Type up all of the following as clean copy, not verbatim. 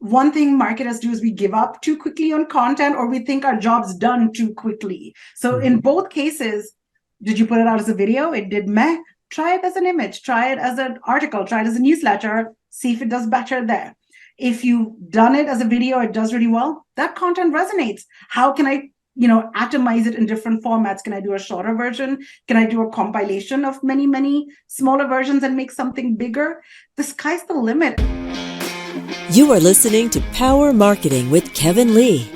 one thing marketers do is we give up too quickly on content, or we think our job's done too quickly. So in both cases, did you put it out as a video? It did meh. Try it as an image, try it as an article, try it as a newsletter, see if it does better there. If you've done it as a video, it does really well, that content resonates. How can I, atomize it in different formats? Can I do a shorter version? Can I do a compilation of many, many smaller versions and make something bigger? The sky's the limit. You are listening to Power Marketing with Kevin Lee.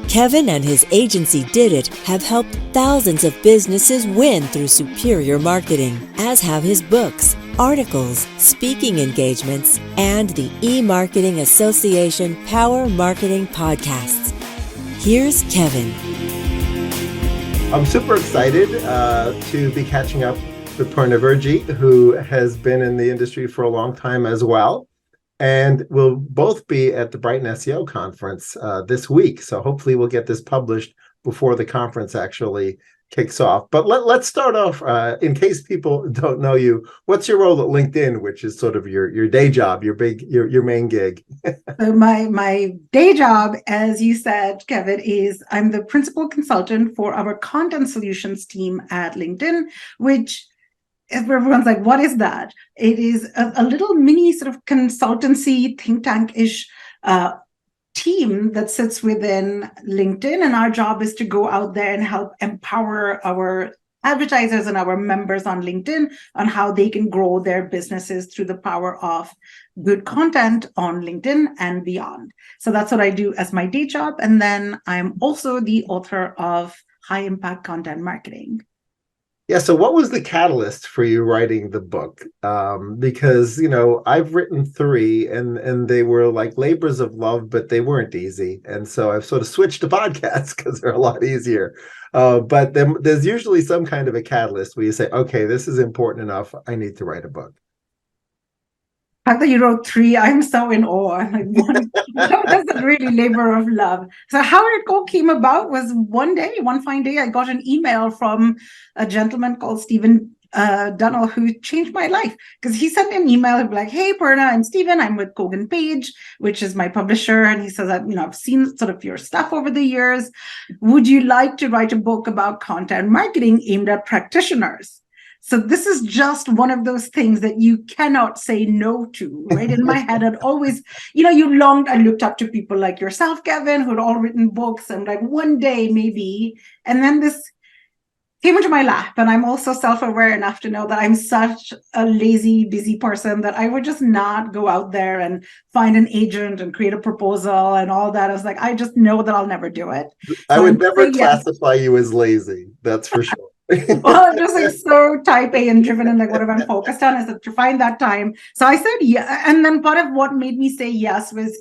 Kevin and his agency Did It have helped thousands of businesses win through superior marketing, as have his books, articles, speaking engagements, and the E-Marketing Association Power Marketing podcasts. Here's Kevin. I'm super excited to be catching up with Purna Virji, who has been in the industry for a long time as well. And we'll both be at the Brighton SEO conference this week. So hopefully we'll get this published before the conference actually kicks off. But let's start off, in case people don't know you, what's your role at LinkedIn, which is sort of your day job, your main gig? So my day job, as you said, Kevin, is I'm the principal consultant for our content solutions team at LinkedIn, which everyone's like, what is that? It is a little mini sort of consultancy, think tank-ish team that sits within LinkedIn. And our job is to go out there and help empower our advertisers and our members on LinkedIn on how they can grow their businesses through the power of good content on LinkedIn and beyond. So that's what I do as my day job. And then I'm also the author of High Impact Content Marketing. Yeah, so what was the catalyst for you writing the book? Because, I've written 3 and they were like labors of love, but they weren't easy. And so I've sort of switched to podcasts because they're a lot easier. But then there's usually some kind of a catalyst where you say, okay, this is important enough. I need to write a book. The fact that you wrote 3, I'm so in awe. Like, that's a really labor of love. So how it all came about was one fine day, I got an email from a gentleman called Stephen Dunnell, who changed my life, because he sent an email like, hey, Purna, I'm Stephen. I'm with Kogan Page, which is my publisher. And he says that, I've seen sort of your stuff over the years. Would you like to write a book about content marketing aimed at practitioners? So this is just one of those things that you cannot say no to, right? In my head, I'd always, I looked up to people like yourself, Kevin, who had all written books, and like one day maybe, and then this came into my lap. And I'm also self-aware enough to know that I'm such a lazy, busy person that I would just not go out there and find an agent and create a proposal and all that. I was like, I just know that I'll never do it. I would never classify you as lazy. That's for sure. Well, I'm just like so type A and driven, and like whatever I'm focused on is to find that time. So I said yeah. And then part of what made me say yes was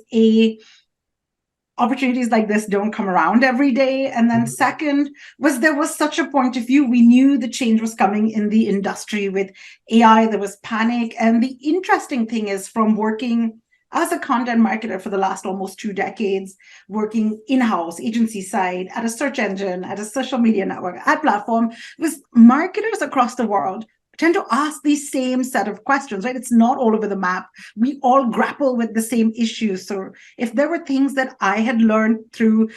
opportunities like this don't come around every day. And then second was there was such a point of view. We knew the change was coming in the industry with AI. There was panic. And the interesting thing is, from working as a content marketer for the last almost 2 decades, working in-house, agency side, at a search engine, at a social media network, ad platform, with marketers across the world tend to ask these same set of questions, right? It's not all over the map. We all grapple with the same issues. So if there were things that I had learned through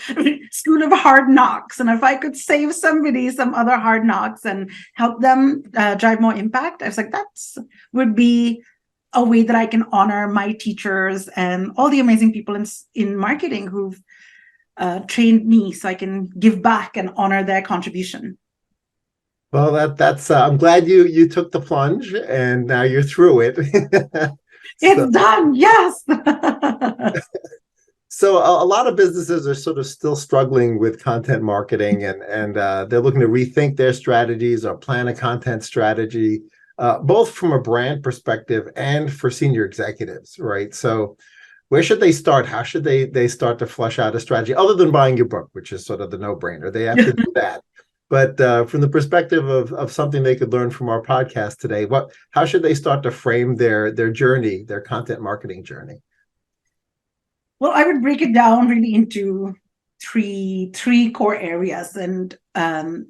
School of Hard Knocks, and if I could save somebody some other hard knocks and help them drive more impact, I was like, would be a way that I can honor my teachers and all the amazing people in marketing who've trained me, so I can give back and honor their contribution. Well, that's I'm glad you took the plunge and now you're through it. It's done, yes. So a lot of businesses are sort of still struggling with content marketing, and they're looking to rethink their strategies or plan a content strategy. Both from a brand perspective and for senior executives, right? So where should they start? How should they start to flesh out a strategy, other than buying your book, which is sort of the no-brainer? They have to do that. But from the perspective of something they could learn from our podcast today, how should they start to frame their journey, their content marketing journey? Well, I would break it down really into three core areas. And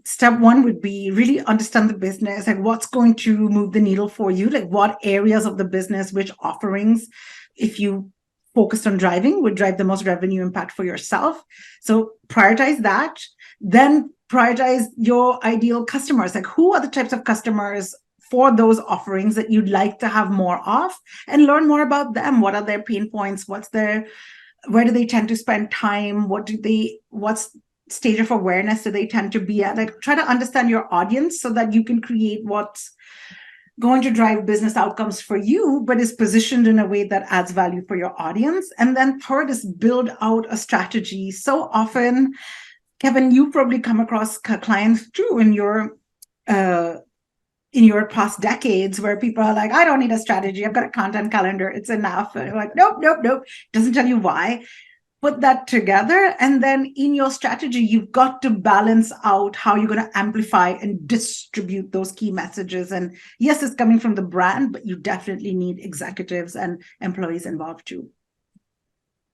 step one would be really understand the business, like what's going to move the needle for you, like what areas of the business, which offerings. If you focused on driving would drive the most revenue impact for yourself. So prioritize that. Then prioritize your ideal customers. Like, who are the types of customers for those offerings that you'd like to have more of, and learn more about them. What are their pain points? Where do they tend to spend time? What's stage of awareness do they tend to be at? Like, try to understand your audience so that you can create what's going to drive business outcomes for you, but is positioned in a way that adds value for your audience. And then third is build out a strategy. So often, Kevin, you probably come across clients too in your past decades where people are like, I don't need a strategy. I've got a content calendar. It's enough. And you're like, nope, nope, nope. Doesn't tell you why. Put that together. And then in your strategy, you've got to balance out how you're going to amplify and distribute those key messages. And yes, it's coming from the brand, but you definitely need executives and employees involved too.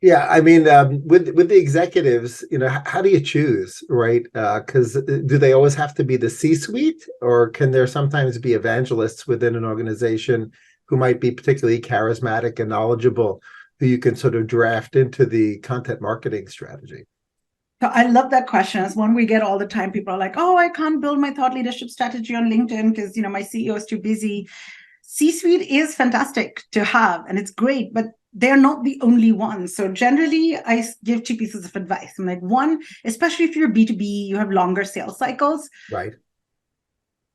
Yeah, I mean, with the executives, how do you choose, right? Because do they always have to be the C-suite, or can there sometimes be evangelists within an organization who might be particularly charismatic and knowledgeable, who you can sort of draft into the content marketing strategy? So I love that question. It's one we get all the time. People are like, oh, I can't build my thought leadership strategy on LinkedIn because, my CEO is too busy. C-suite is fantastic to have, and it's great, but they're not the only ones. So generally, I give two pieces of advice. I'm like, one, especially if you're B2B, you have longer sales cycles. Right.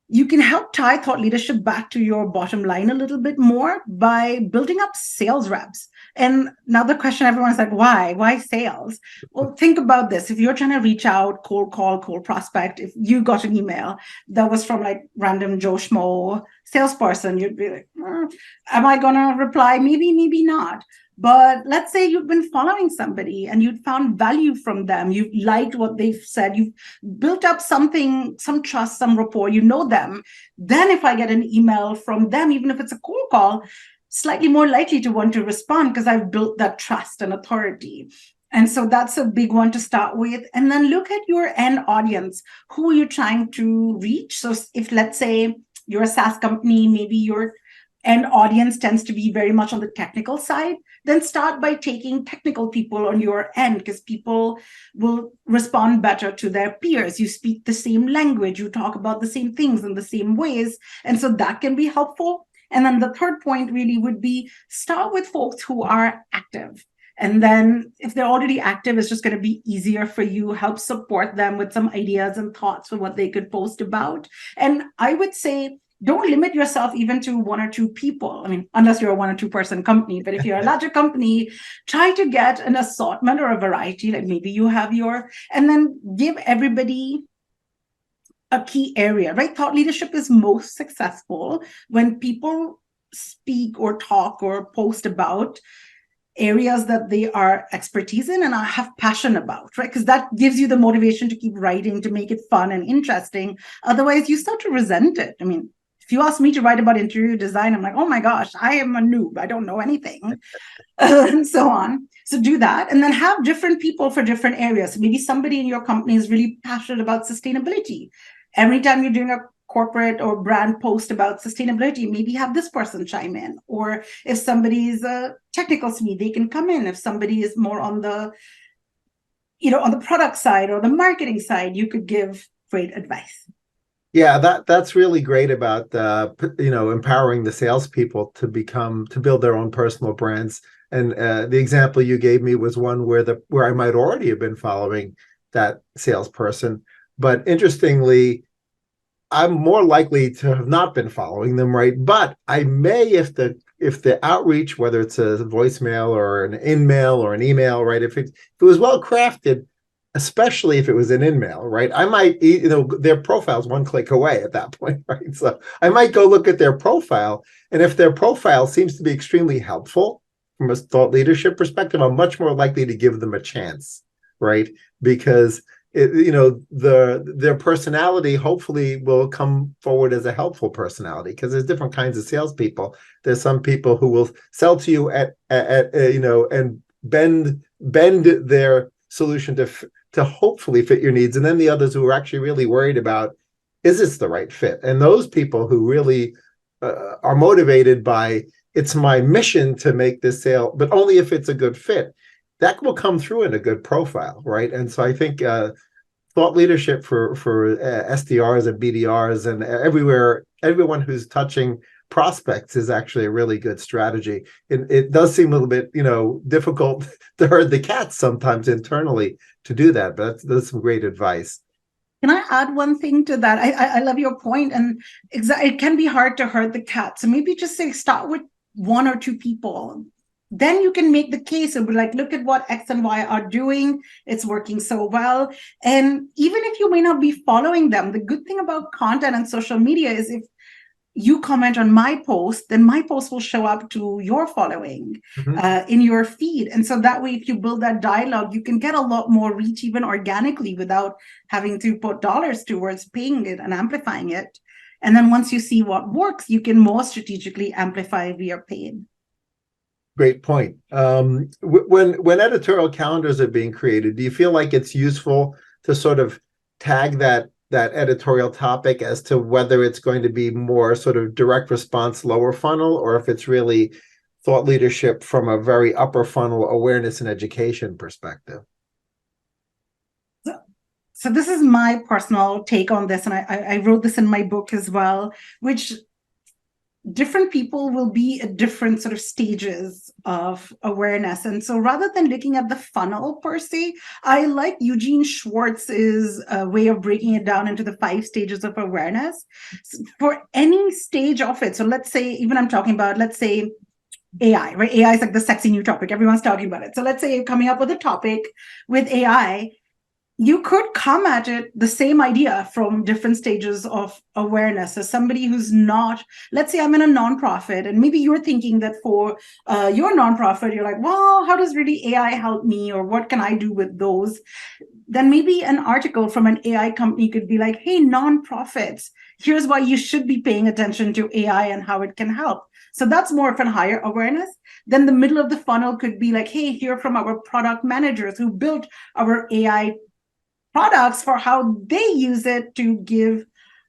You can help tie thought leadership back to your bottom line a little bit more by building up sales reps. And now the question, everyone's like, why? Why sales? Well, think about this. If you're trying to reach out, cold call, cold prospect, if you got an email that was from like random Joe Schmo salesperson, you'd be like, am I going to reply? Maybe, maybe not. But let's say you've been following somebody and you'd found value from them. You've liked what they've said. You've built up something, some trust, some rapport. You know them. Then if I get an email from them, even if it's a cold call, slightly more likely to want to respond because I've built that trust and authority. And so that's a big one to start with. And then look at your end audience. Who are you trying to reach? So if, let's say, you're a SaaS company, maybe your end audience tends to be very much on the technical side, then start by taking technical people on your end, because people will respond better to their peers. You speak the same language, you talk about the same things in the same ways. And so that can be helpful. And then the third point really would be start with folks who are active. And then if they're already active, it's just going to be easier for you. Help support them with some ideas and thoughts for what they could post about. And I would say, don't limit yourself even to one or two people. I mean, unless you're a 1 or 2 person company, but if you're a larger company, try to get an assortment or a variety. Like maybe you have and then give everybody a key area, right? Thought leadership is most successful when people speak or talk or post about areas that they are expertise in and have passion about, right? Because that gives you the motivation to keep writing, to make it fun and interesting. Otherwise, you start to resent it. I mean, if you ask me to write about interior design, I'm like, oh my gosh, I am a noob. I don't know anything, and so on. So do that. And then have different people for different areas. So maybe somebody in your company is really passionate about sustainability. Every time you're doing a corporate or brand post about sustainability, maybe have this person chime in. Or if somebody is a technical SME, they can come in. If somebody is more on the, on the product side or the marketing side, you could give great advice. Yeah, that's really great about empowering the salespeople to build their own personal brands. And the example you gave me was one where I might already have been following that salesperson, but interestingly, I'm more likely to have not been following them, right? But I may, if the outreach, whether it's a voicemail or an in-mail or an email, right? If it was well crafted, especially if it was an in-mail, right? I might, their profile's one click away at that point, right? So I might go look at their profile. And if their profile seems to be extremely helpful from a thought leadership perspective, I'm much more likely to give them a chance, right? Because their personality hopefully will come forward as a helpful personality, because there's different kinds of salespeople. There's some people who will sell to you and bend their solution to hopefully fit your needs, and then the others who are actually really worried about, is this the right fit? And those people who really are motivated by it's my mission to make this sale, but only if it's a good fit. That will come through in a good profile, right? And so I think thought leadership for SDRs and BDRs and everyone who's touching prospects is actually a really good strategy. It does seem a little bit, difficult to herd the cats sometimes internally to do that, but that's some great advice. Can I add one thing to that? I love your point, and it can be hard to herd the cat. So maybe just say start with one or two people. Then you can make the case and be like, look at what X and Y are doing. It's working so well. And even if you may not be following them, the good thing about content and social media is if you comment on my post, then my post will show up to your following in your feed. And so that way, if you build that dialogue, you can get a lot more reach even organically without having to put dollars towards paying it and amplifying it. And then once you see what works, you can more strategically amplify via paid. Great point. When editorial calendars are being created, do you feel like it's useful to sort of tag that editorial topic as to whether it's going to be more sort of direct response, lower funnel, or if it's really thought leadership from a very upper funnel awareness and education perspective? So this is my personal take on this, and I wrote this in my book as well, which different people will be at different sort of stages of awareness. And so rather than looking at the funnel per se, I like Eugene Schwartz's way of breaking it down into the 5 stages of awareness. So for any stage of it, so let's say, even I'm talking about, let's say, AI, right? AI is like the sexy new topic. Everyone's talking about it. So let's say you're coming up with a topic with AI, you could come at it the same idea from different stages of awareness. As somebody who's not, let's say I'm in a nonprofit, and maybe you're thinking that for your nonprofit, you're like, well, how does really AI help me? Or what can I do with those? Then maybe an article from an AI company could be like, hey, nonprofits, here's why you should be paying attention to AI and how it can help. So that's more of a higher awareness. Then the middle of the funnel could be like, hey, hear from our product managers who built our AI products for how they use it to give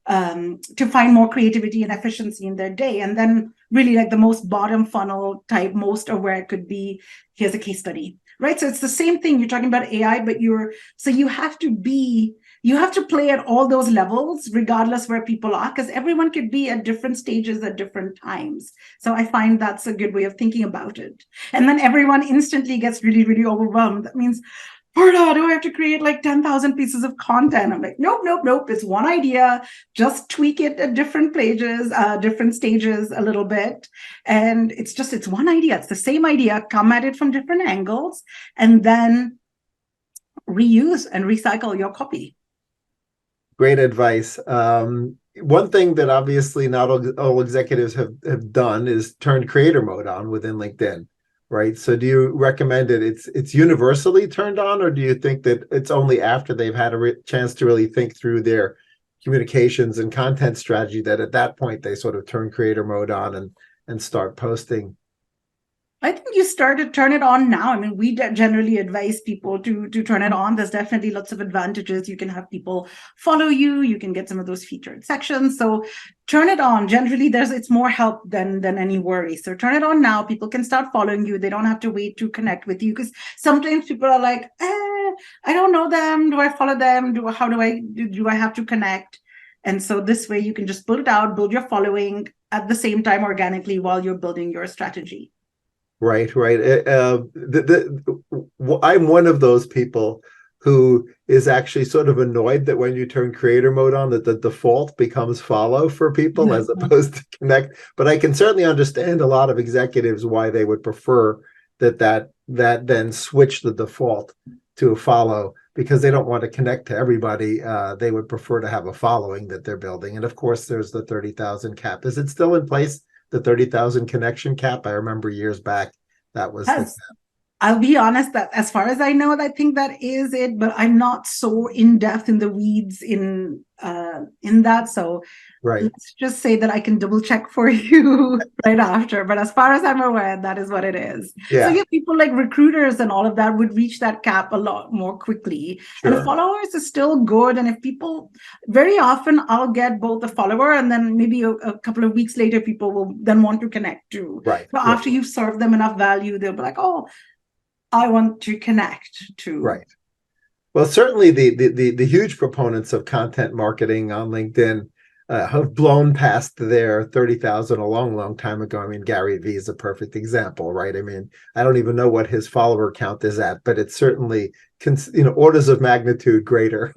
to find more creativity and efficiency in their day. And then really like the most bottom funnel type, most aware could be, here's a case study, right? So it's the same thing. You're talking about AI, but you have to play at all those levels, regardless where people are, because everyone could be at different stages at different times. So I find that's a good way of thinking about it. And then everyone instantly gets really, really overwhelmed. That means, Purna, do I have to create like 10,000 pieces of content? I'm like, nope. It's one idea. Just tweak it at different pages, different stages a little bit. And it's one idea. It's the same idea. Come at it from different angles and then reuse and recycle your copy. Great advice. One thing that obviously not all executives have done is turned creator mode on within LinkedIn. Right. So do you recommend it's universally turned on, or do you think that it's only after they've had a chance to really think through their communications and content strategy that at that point they sort of turn creator mode on and start posting? I think you start to turn it on now. I mean, we generally advise people to turn it on. There's definitely lots of advantages. You can have people follow you. You can get some of those featured sections. So turn it on. Generally, it's more help than any worry. So turn it on now. People can start following you. They don't have to wait to connect with you, because sometimes people are like, I don't know them. Do I follow them? Do I have to connect? And so this way you can just build it out, build your following at the same time organically while you're building your strategy. Right. I'm one of those people who is actually sort of annoyed that when you turn creator mode on, that the default becomes follow for people as opposed to connect. But I can certainly understand a lot of executives why they would prefer that then switch the default to a follow, because they don't want to connect to everybody. They would prefer to have a following that they're building. And of course, there's the 30,000 cap. Is it still in place? The 30,000 connection cap? I remember years back that was the cap. I'll be honest that as far as I know, I think that is it, but I'm not so in depth in the weeds in that. So Right. let's just say that I can double check for you right after. But as far as I'm aware, that is what it is. So Yeah, yeah, people like recruiters and all of that would reach that cap a lot more quickly. And sure. followers is still good. And if people, very often I'll get both a follower and then maybe a couple of weeks later, people will then want to connect too. Right. So Right. after you've served them enough value, they'll be like, oh, I want to connect to. Right. Well, certainly the huge proponents of content marketing on LinkedIn have blown past their 30,000 a long time ago. I mean, Gary Vee is a perfect example, right? I mean, I don't even know what his follower count is at, but it's certainly orders of magnitude greater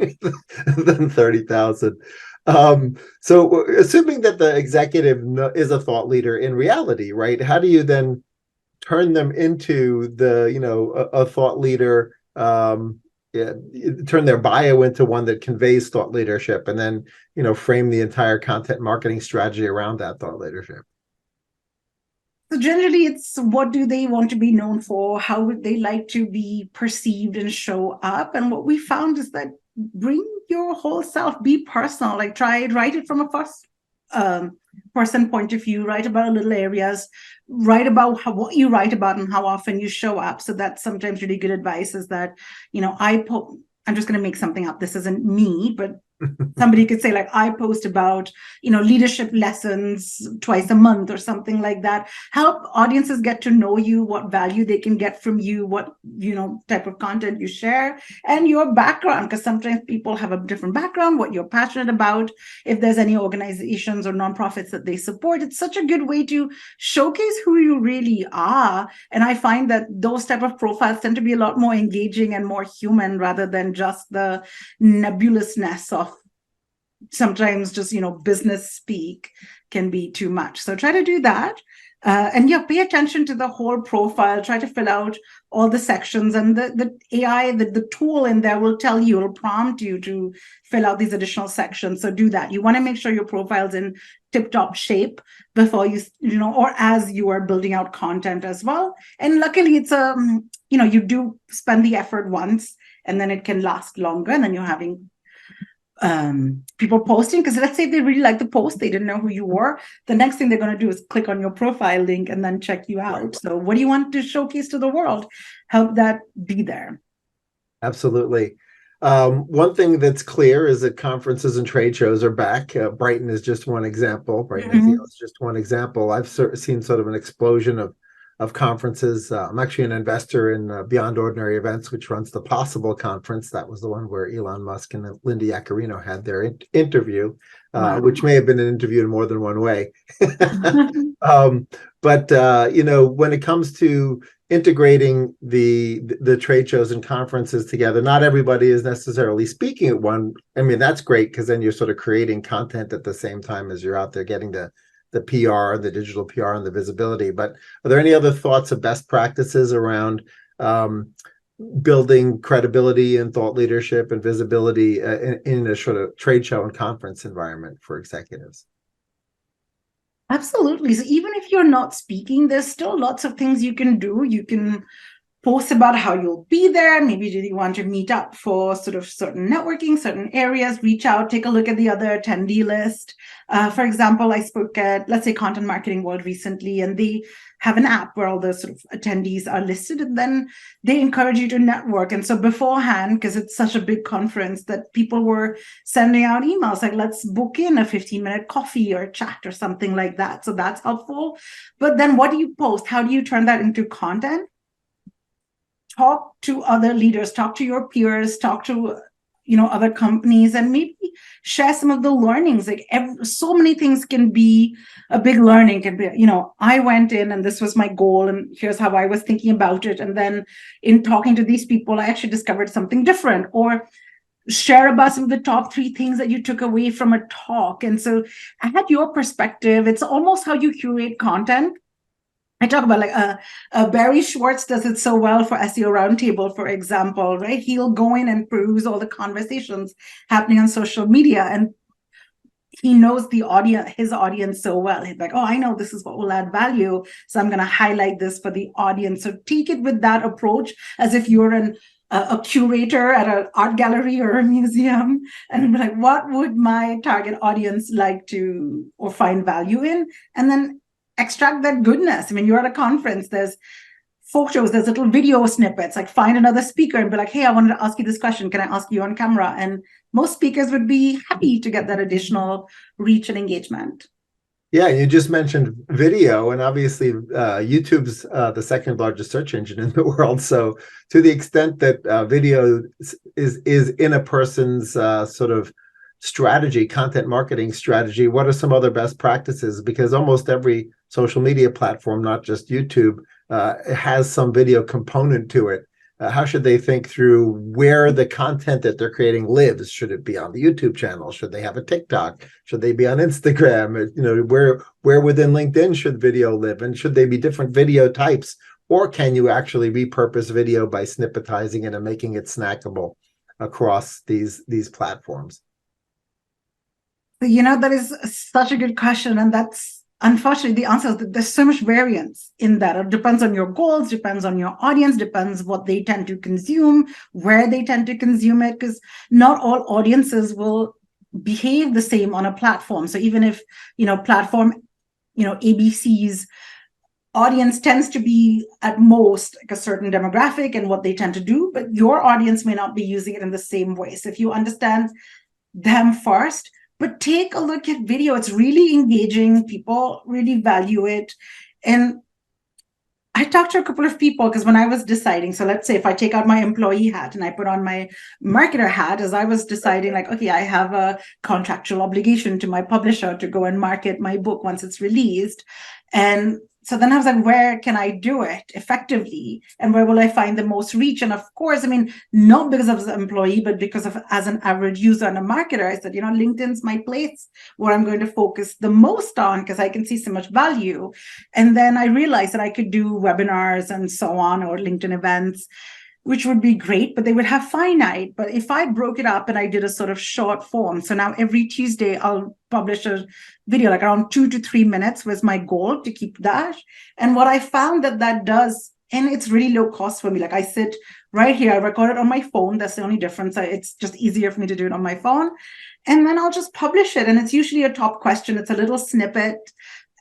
than 30,000. So assuming that the executive is a thought leader in reality, right? How do you then turn them into a thought leader, yeah, turn their bio into one that conveys thought leadership, and then frame the entire content marketing strategy around that thought leadership? So generally, it's what do they want to be known for? How would they like to be perceived and show up? And what we found is that bring your whole self, be personal. Like write it from a first person point of view. Write about little areas. Write about what you write about and how often you show up. So that's sometimes really good advice. Is that I'm just going to make something up. This isn't me, but somebody could say, like, I post about leadership lessons twice a month or something like that. Help audiences get to know you, what value they can get from you, what type of content you share, and your background, because sometimes people have a different background, what you're passionate about. If there's any organizations or nonprofits that they support, it's such a good way to showcase who you really are. And I find that those type of profiles tend to be a lot more engaging and more human, rather than just the nebulousness of sometimes just business speak can be too much. So try to do that, and pay attention to the whole profile. Try to fill out all the sections, and the AI, the tool in there will tell you, will prompt you to fill out these additional sections. So do that. You want to make sure your profile's in tip-top shape before you or as you are building out content as well. And luckily it's you do spend the effort once, and then it can last longer, and then you're having people posting, because let's say they really like the post, they didn't know who you were, the next thing they're going to do is click on your profile link and then check you out. Right. So what do you want to showcase to the world? Help that be there. Absolutely. One thing that's clear is that conferences and trade shows are back. Brighton is just one example. Brighton is just one example. I've seen sort of an explosion of conferences. I'm actually an investor in Beyond Ordinary Events, which runs the Possible Conference. That was the one where Elon Musk and Linda Yaccarino had their interview, wow. Which may have been an interview in more than one way. But when it comes to integrating the trade shows and conferences together, not everybody is necessarily speaking at one. I mean, that's great, because then you're sort of creating content at the same time as you're out there getting the PR, the digital PR, and the visibility. But are there any other thoughts of best practices around building credibility and thought leadership and visibility in a sort of trade show and conference environment for executives? Absolutely. So even if you're not speaking, there's still lots of things you can do. You can post about how you'll be there. Maybe do you want to meet up for sort of certain networking, certain areas, reach out, take a look at the other attendee list. For example, I spoke at, let's say, Content Marketing World recently, and they have an app where all the sort of attendees are listed, and then they encourage you to network. And so beforehand, because it's such a big conference, that people were sending out emails like, let's book in a 15-minute coffee or chat or something like that. So that's helpful. But then what do you post? How do you turn that into content? Talk to other leaders, talk to your peers, talk to other companies, and maybe share some of the learnings. Like so many things can be a big learning. Can be, I went in and this was my goal, and here's how I was thinking about it. And then in talking to these people, I actually discovered something different. Or share about some of the top 3 things that you took away from a talk. And so add your perspective. It's almost how you curate content. I talk about like Barry Schwartz does it so well for SEO Roundtable, for example, right? He'll go in and peruse all the conversations happening on social media, and he knows the audience, his audience so well. He's like, oh, I know this is what will add value, so I'm going to highlight this for the audience. So take it with that approach, as if you're a curator at an art gallery or a museum, and be like, what would my target audience like to or find value in? And then extract that goodness. I mean, you're at a conference, there's photos, there's little video snippets, like find another speaker and be like, hey, I wanted to ask you this question. Can I ask you on camera? And most speakers would be happy to get that additional reach and engagement. Yeah, you just mentioned video, and obviously YouTube's the second largest search engine in the world. So to the extent that video is in a person's sort of strategy, content marketing strategy, what are some other best practices? Because almost every social media platform, not just YouTube, has some video component to it. How should they think through where the content that they're creating lives? Should it be on the YouTube channel? Should they have a TikTok? Should they be on Instagram? You know, where within LinkedIn should video live? And should they be different video types? Or can you actually repurpose video by snippetizing it and making it snackable across these platforms? You know, that is such a good question. And that's unfortunately the answer is that there's so much variance in that. It depends on your goals, depends on your audience, depends what they tend to consume, where they tend to consume it, because not all audiences will behave the same on a platform. So even if, platform, ABC's audience tends to be at most like a certain demographic and what they tend to do, but your audience may not be using it in the same way. So if you understand them first, but take a look at video. It's really engaging. People really value it. And I talked to a couple of people because when I was deciding, so let's say if I take out my employee hat and I put on my marketer hat, as I was deciding, like, okay, I have a contractual obligation to my publisher to go and market my book once it's released. And so then I was like, where can I do it effectively? And where will I find the most reach? And of course, I mean, not because of the employee, but because of as an average user and a marketer, I said, LinkedIn's my place where I'm going to focus the most on because I can see so much value. And then I realized that I could do webinars and so on, or LinkedIn events, which would be great, but they would have finite. But if I broke it up and I did a sort of short form, so now every Tuesday I'll publish a video, like around 2 to 3 minutes was my goal to keep that. And what I found that does, and it's really low cost for me. Like I sit right here, I record it on my phone. That's the only difference. It's just easier for me to do it on my phone. And then I'll just publish it. And it's usually a top question. It's a little snippet.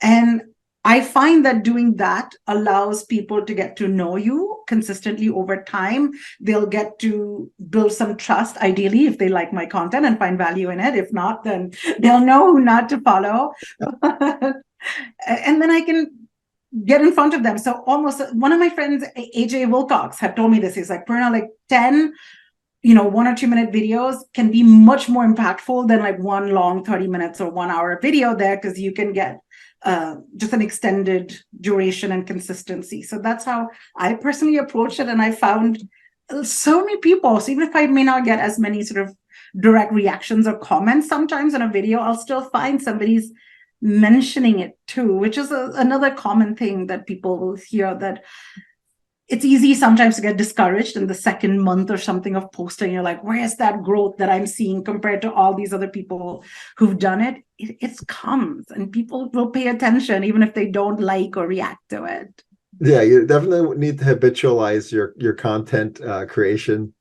And I find that doing that allows people to get to know you consistently over time. They'll get to build some trust, ideally, if they like my content and find value in it. If not, then they'll know who not to follow. And then I can get in front of them. So almost one of my friends, AJ Wilcox, had told me this. He's like, Purna, like 10 1 or 2 minute videos can be much more impactful than like one long 30 minutes or 1 hour video there, because you can get just an extended duration and consistency. So that's how I personally approach it. And I found so many people, so even if I may not get as many sort of direct reactions or comments sometimes on a video, I'll still find somebody's mentioning it too, which is another common thing that people will hear, that it's easy sometimes to get discouraged in the second month or something of posting. You're like, where's that growth that I'm seeing compared to all these other people who've done it? It comes, and people will pay attention even if they don't like or react to it. Yeah, you definitely need to habitualize your content creation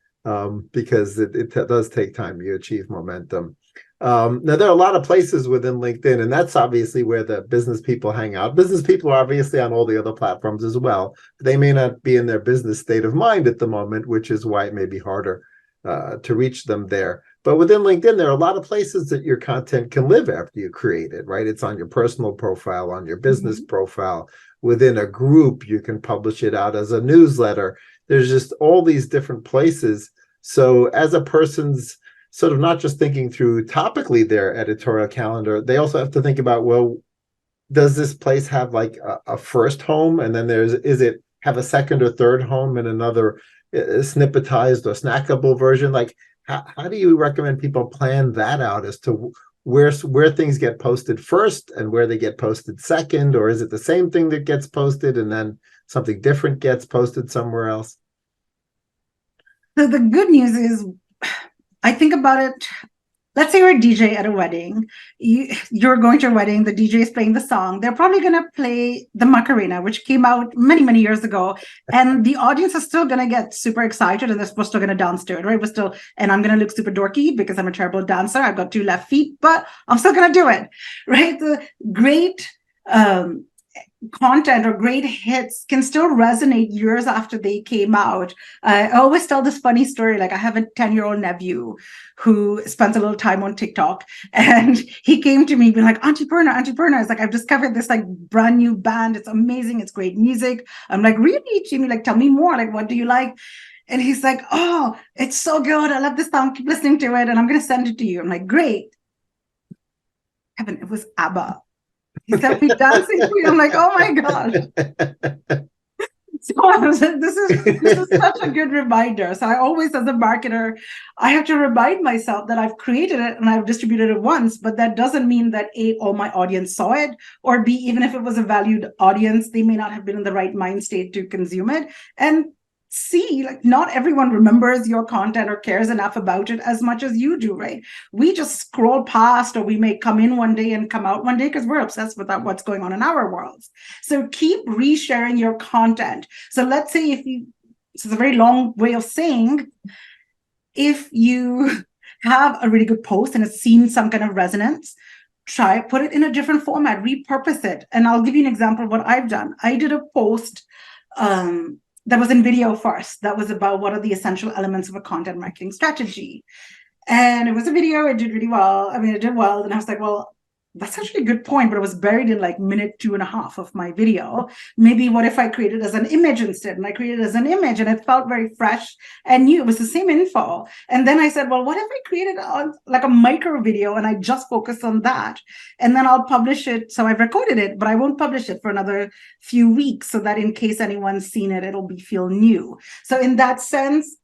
because it does take time to achieve momentum. Now, there are a lot of places within LinkedIn, and that's obviously where the business people hang out. Business people are obviously on all the other platforms as well. They may not be in their business state of mind at the moment, which is why it may be harder to reach them there. But within LinkedIn, there are a lot of places that your content can live after you create it, right? It's on your personal profile, on your business profile. Within a group, you can publish it out as a newsletter. There's just all these different places. So as a person's sort of not just thinking through topically their editorial calendar, they also have to think about, well, does this place have like a first home? And then is it have a second or third home and another snippetized or snackable version? Like, how do you recommend people plan that out as to where things get posted first and where they get posted second? Or is it the same thing that gets posted and then something different gets posted somewhere else? So the good news is, I think about it let's say you're a DJ at a wedding. You're going to a wedding, the DJ is playing the song. They're probably going to play the Macarena, which came out many, many years ago. And the audience is still going to get super excited and we're still going to dance to it, right? And I'm going to look super dorky because I'm a terrible dancer. I've got 2 left feet, but I'm still going to do it, right? The great content or great hits can still resonate years after they came out. I always tell this funny story. Like I have a 10-year-old nephew who spends a little time on TikTok, and he came to me being like, Auntie Purna, it's like, I've discovered this like brand new band. It's amazing. It's great music. I'm like, really, Jimmy? Like, tell me more. Like, what do you like? And he's like, oh, it's so good. I love this song. Keep listening to it. And I'm going to send it to you. I'm like, great. Kevin, it was ABBA. He said, me dancing to you. I'm like, oh my gosh. So I was like, this is such a good reminder. So I always, as a marketer, I have to remind myself that I've created it and I've distributed it once, but that doesn't mean that A, all my audience saw it, or B, even if it was a valued audience, they may not have been in the right mind state to consume it. And C, like not everyone remembers your content or cares enough about it as much as you do, right? We just scroll past, or we may come in one day and come out one day because we're obsessed with what's going on in our worlds. So keep resharing your content. So let's say this is a very long way of saying, if you have a really good post and it's seen some kind of resonance, put it in a different format, repurpose it. And I'll give you an example of what I've done. I did a post that was in video first. That was about what are the essential elements of a content marketing strategy. And it was a video. It did really well. I mean, it did well. And I was like, well, that's actually a good point, but it was buried in like minute 2.5 of my video. Maybe what if I created as an image instead? And I created as an image and it felt very fresh and new. It was the same info. And then I said, well, what if I created like a micro video and I just focus on that? And then I'll publish it. So I've recorded it, but I won't publish it for another few weeks so that in case anyone's seen it, it'll feel new. So in that sense,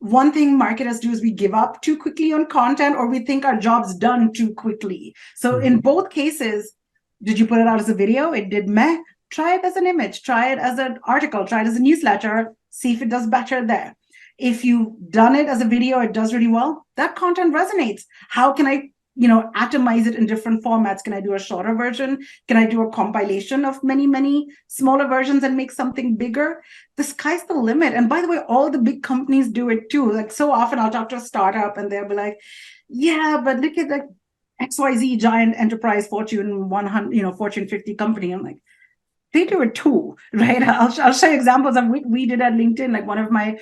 one thing marketers do is we give up too quickly on content, or we think our job's done too quickly. So in both cases, did you put it out as a video? It did meh. Try it as an image. Try it as an article. Try it as a newsletter. See if it does better there. If you've done it as a video, it does really well. That content resonates. How can I atomize it in different formats? Can I do a shorter version? Can I do a compilation of many, many smaller versions and make something bigger? The sky's the limit. And by the way, all the big companies do it too. Like so often I'll talk to a startup and they'll be like, yeah, but look at like XYZ giant enterprise Fortune 100, Fortune 50 company. I'm like, they do it too, right? I'll show you examples of what we did at LinkedIn. Like one of my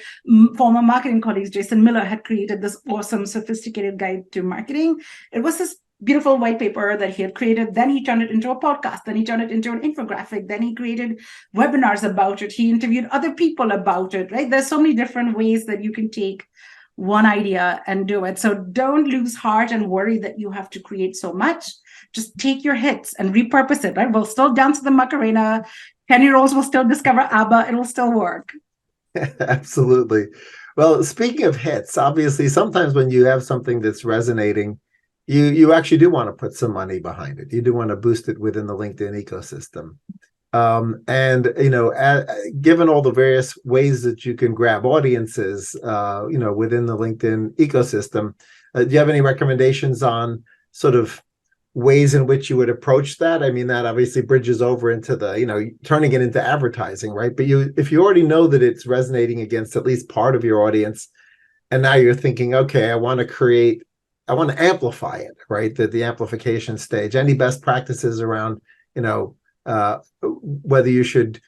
former marketing colleagues, Jason Miller, had created this awesome, sophisticated guide to marketing. It was this beautiful white paper that he had created. Then he turned it into a podcast. Then he turned it into an infographic. Then he created webinars about it. He interviewed other people about it, right? There's so many different ways that you can take one idea and do it. So don't lose heart and worry that you have to create so much. Just take your hits and repurpose it, right? We'll still dance to the Macarena. 10-year-olds will still discover ABBA. It'll still work. Absolutely. Well, speaking of hits, obviously, sometimes when you have something that's resonating, you actually do want to put some money behind it. You do want to boost it within the LinkedIn ecosystem. Given all the various ways that you can grab audiences, within the LinkedIn ecosystem, do you have any recommendations on sort of ways in which you would approach that? I mean, that obviously bridges over into the, turning it into advertising, right? But if you already know that it's resonating against at least part of your audience, and now you're thinking, okay, I want to amplify it, right? The amplification stage. Any best practices around, whether you should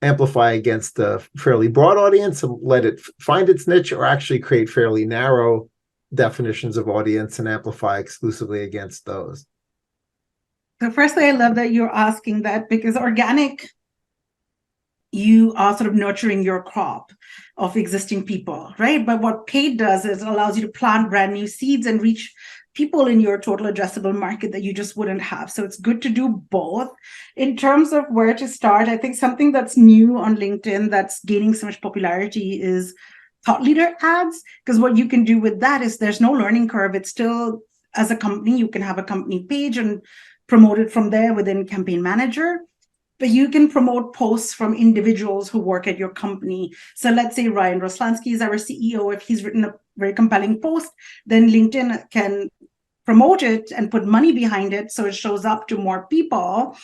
amplify against a fairly broad audience and let it find its niche, or actually create fairly narrow definitions of audience and amplify exclusively against those? So firstly, I love that you're asking that, because organic, you are sort of nurturing your crop of existing people, right? But what paid does is it allows you to plant brand new seeds and reach people in your total addressable market that you just wouldn't have. So it's good to do both. In terms of where to start, I think something that's new on LinkedIn that's gaining so much popularity is thought leader ads, because what you can do with that is there's no learning curve. It's still, as a company, you can have a company page and promote it from there within Campaign Manager, but you can promote posts from individuals who work at your company. So let's say Ryan Roslansky is our CEO. If he's written a very compelling post, then LinkedIn can promote it and put money behind it so it shows up to more people.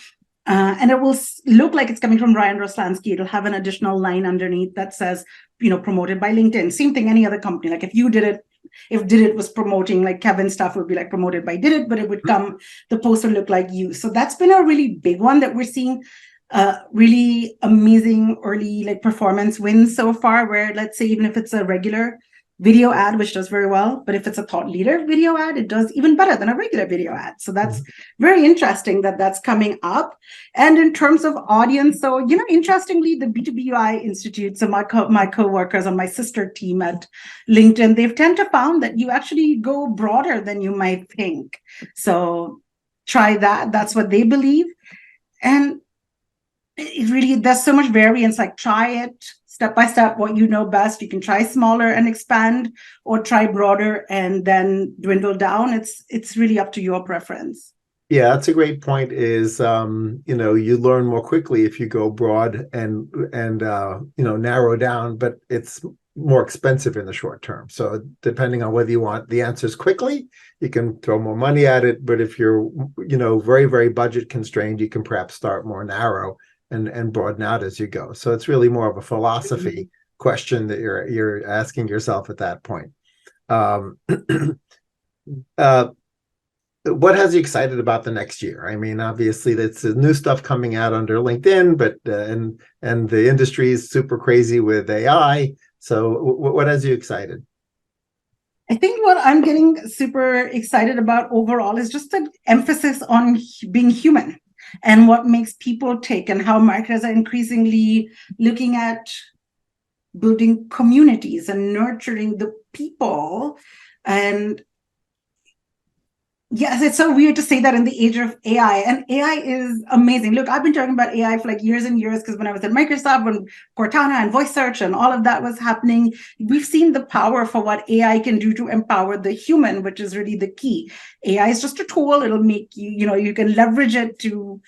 And it will look like it's coming from Ryan Roslansky. It'll have an additional line underneath that says, promoted by LinkedIn. Same thing, any other company. Like if Did It was promoting, like Kevin's stuff would be like promoted by Did It, but it would come, the post would look like you. So that's been a really big one that we're seeing really amazing early like performance wins so far, where let's say even if it's a regular video ad, which does very well, but if it's a thought leader video ad, it does even better than a regular video ad. So that's very interesting that that's coming up. And in terms of audience, so interestingly, the B2B UI Institute, so my co-workers on my sister team at LinkedIn, they've tend to found that you actually go broader than you might think. So try that. That's what they believe. And it really, there's so much variance. Like try it step by step, what you know best. You can try smaller and expand, or try broader and then dwindle down. It's really up to your preference. Yeah, that's a great point. Is you learn more quickly if you go broad and narrow down, but it's more expensive in the short term. So depending on whether you want the answers quickly, you can throw more money at it. But if you're very, very budget constrained, you can perhaps start more narrow and broaden out as you go. So it's really more of a philosophy question that you're asking yourself at that point. What has you excited about the next year? I mean, obviously that's new stuff coming out under LinkedIn, but and the industry is super crazy with AI. So what has you excited? I think what I'm getting super excited about overall is just the emphasis on being human, and what makes people tick, and how marketers are increasingly looking at building communities and nurturing the people. And yes, it's so weird to say that in the age of AI, and AI is amazing. Look, I've been talking about AI for like years and years, because when I was at Microsoft, when Cortana and voice search and all of that was happening, we've seen the power for what AI can do to empower the human, which is really the key. AI is just a tool. It'll make you can leverage it to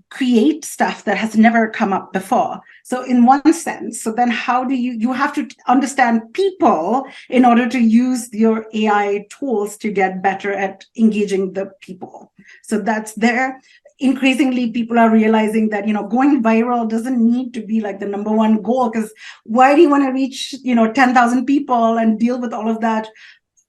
create stuff that has never come up before. So in one sense, so then how do you have to understand people in order to use your AI tools to get better at engaging the people. So that's there. Increasingly, people are realizing that, going viral doesn't need to be like the number one goal, because why do you want to reach, 10,000 people and deal with all of that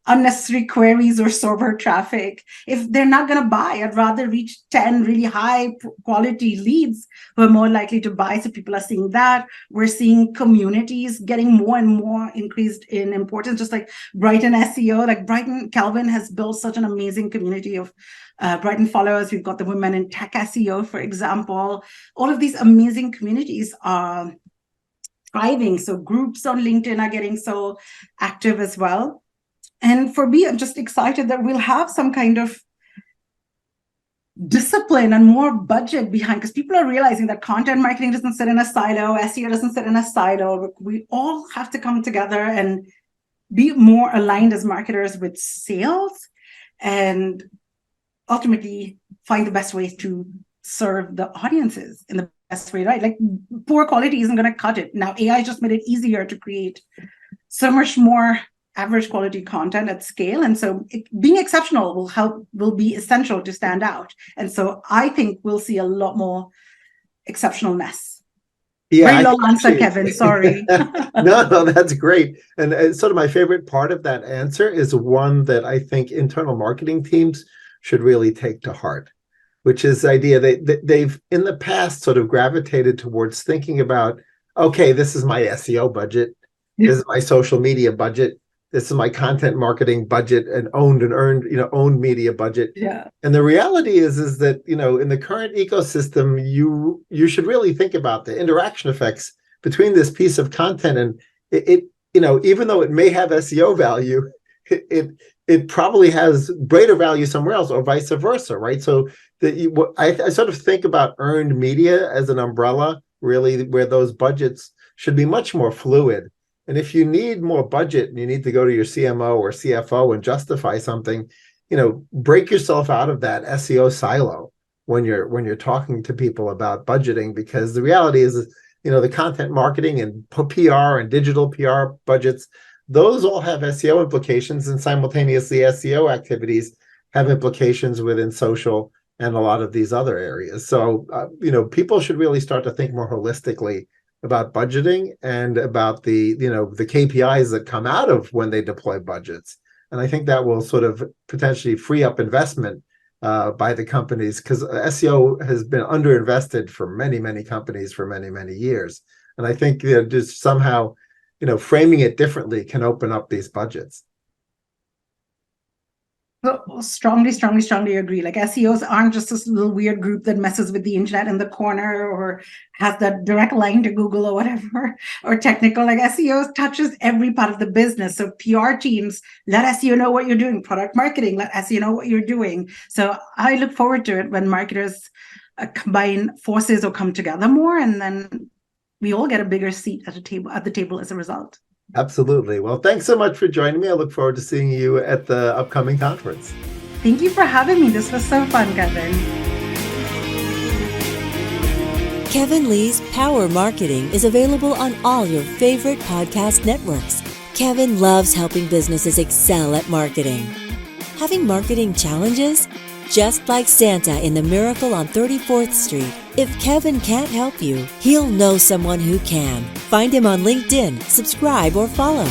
unnecessary queries or server traffic if they're not going to buy? I'd rather reach 10 really high quality leads who are more likely to buy. So people are seeing that. We're seeing communities getting more and more increased in importance, just like Brighton SEO. Like Brighton, Calvin has built such an amazing community of Brighton followers. We've got the Women in Tech SEO, for example. All of these amazing communities are thriving. So groups on LinkedIn are getting so active as well. And for me, I'm just excited that we'll have some kind of discipline and more budget behind, because people are realizing that content marketing doesn't sit in a silo, SEO doesn't sit in a silo. We all have to come together and be more aligned as marketers with sales, and ultimately find the best ways to serve the audiences in the best way, right? Like poor quality isn't going to cut it. Now, AI just made it easier to create so much more average quality content at scale. And so being exceptional will be essential to stand out. And so I think we'll see a lot more exceptionalness. Yeah, very long answer, Kevin. Sorry. No, that's great. And sort of my favorite part of that answer is one that I think internal marketing teams should really take to heart, which is the idea they've in the past sort of gravitated towards thinking about, okay, this is my SEO budget, this is my social media budget, this is my content marketing budget, and owned and earned, owned media budget. Yeah. And the reality is that, in the current ecosystem, you should really think about the interaction effects between this piece of content. And it even though it may have SEO value, it probably has greater value somewhere else, or vice versa, right? So I sort of think about earned media as an umbrella, really, where those budgets should be much more fluid. And if you need more budget and you need to go to your CMO or CFO and justify something, break yourself out of that SEO silo when you're talking to people about budgeting, because the reality is, the content marketing and PR and digital PR budgets, those all have SEO implications, and simultaneously SEO activities have implications within social and a lot of these other areas. So, people should really start to think more holistically about budgeting and about the KPIs that come out of when they deploy budgets. And I think that will sort of potentially free up investment by the companies, because SEO has been underinvested for many, many companies for many, many years. And I think just somehow, framing it differently can open up these budgets. Strongly agree. Like SEOs aren't just this little weird group that messes with the internet in the corner or has that direct line to Google or whatever, or technical. Like SEOs touches every part of the business. So PR teams, let SEO know what you're doing. Product marketing, let SEO know what you're doing. So I look forward to it when marketers combine forces or come together more, and then we all get a bigger seat at the table as a result. Absolutely. Well, thanks so much for joining me. I look forward to seeing you at the upcoming conference. Thank you for having me. This was so fun, Kevin. Kevin Lee's Power Marketing is available on all your favorite podcast networks. Kevin loves helping businesses excel at marketing. Having marketing challenges? Just like Santa in the Miracle on 34th Street, if Kevin can't help you, he'll know someone who can. Find him on LinkedIn, subscribe, or follow.